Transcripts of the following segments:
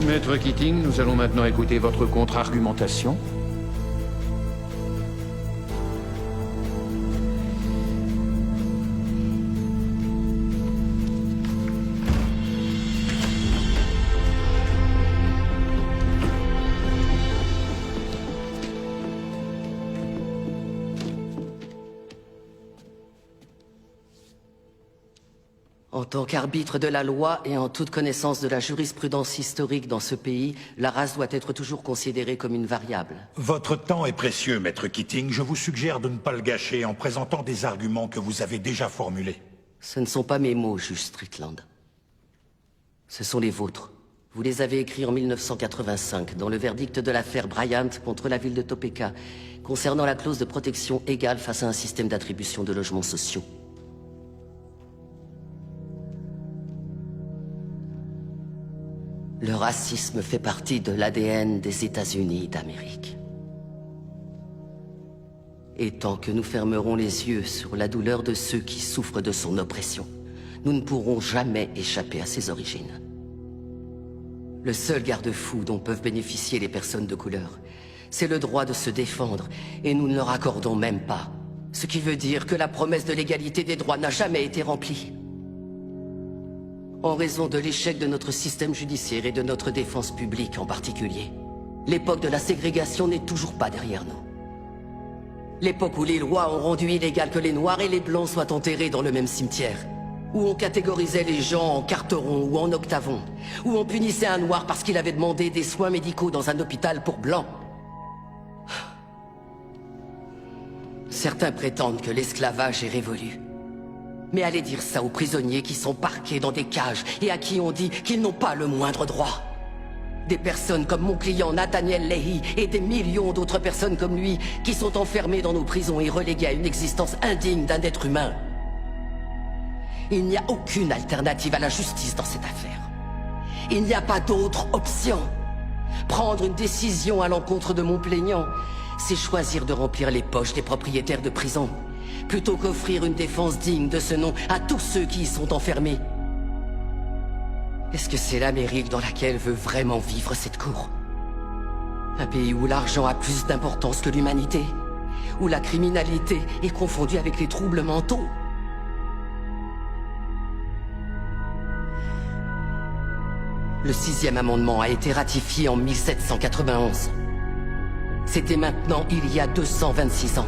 Maître Keating, nous allons maintenant écouter votre contre-argumentation. En tant qu'arbitre de la loi et en toute connaissance de la jurisprudence historique dans ce pays, la race doit être toujours considérée comme une variable. Votre temps est précieux, Maître Keating. Je vous suggère de ne pas le gâcher en présentant des arguments que vous avez déjà formulés. Ce ne sont pas mes mots, juge Strickland. Ce sont les vôtres. Vous les avez écrits en 1985, dans le verdict de l'affaire Bryant contre la ville de Topeka, concernant la clause de protection égale face à un système d'attribution de logements sociaux. Le racisme fait partie de l'ADN des États-Unis d'Amérique. Et tant que nous fermerons les yeux sur la douleur de ceux qui souffrent de son oppression, nous ne pourrons jamais échapper à ses origines. Le seul garde-fou dont peuvent bénéficier les personnes de couleur, c'est le droit de se défendre, et nous ne leur accordons même pas. Ce qui veut dire que la promesse de l'égalité des droits n'a jamais été remplie. En raison de l'échec de notre système judiciaire et de notre défense publique en particulier, l'époque de la ségrégation n'est toujours pas derrière nous. L'époque où les lois ont rendu illégal que les Noirs et les Blancs soient enterrés dans le même cimetière, où on catégorisait les gens en carterons ou en octavons, où on punissait un Noir parce qu'il avait demandé des soins médicaux dans un hôpital pour Blancs. Certains prétendent que l'esclavage est révolu. Mais allez dire ça aux prisonniers qui sont parqués dans des cages et à qui on dit qu'ils n'ont pas le moindre droit. Des personnes comme mon client Nathaniel Leahy et des millions d'autres personnes comme lui qui sont enfermées dans nos prisons et reléguées à une existence indigne d'un être humain. Il n'y a aucune alternative à la justice dans cette affaire. Il n'y a pas d'autre option. Prendre une décision à l'encontre de mon plaignant, c'est choisir de remplir les poches des propriétaires de prisons, plutôt qu'offrir une défense digne de ce nom à tous ceux qui y sont enfermés. Est-ce que c'est l'Amérique dans laquelle veut vraiment vivre cette cour? Un pays où l'argent a plus d'importance que l'humanité? Où la criminalité est confondue avec les troubles mentaux? Le 6e amendement a été ratifié en 1791. C'était maintenant il y a 226 ans.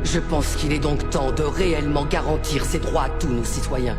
Je pense qu'il est donc temps de réellement garantir ces droits à tous nos citoyens.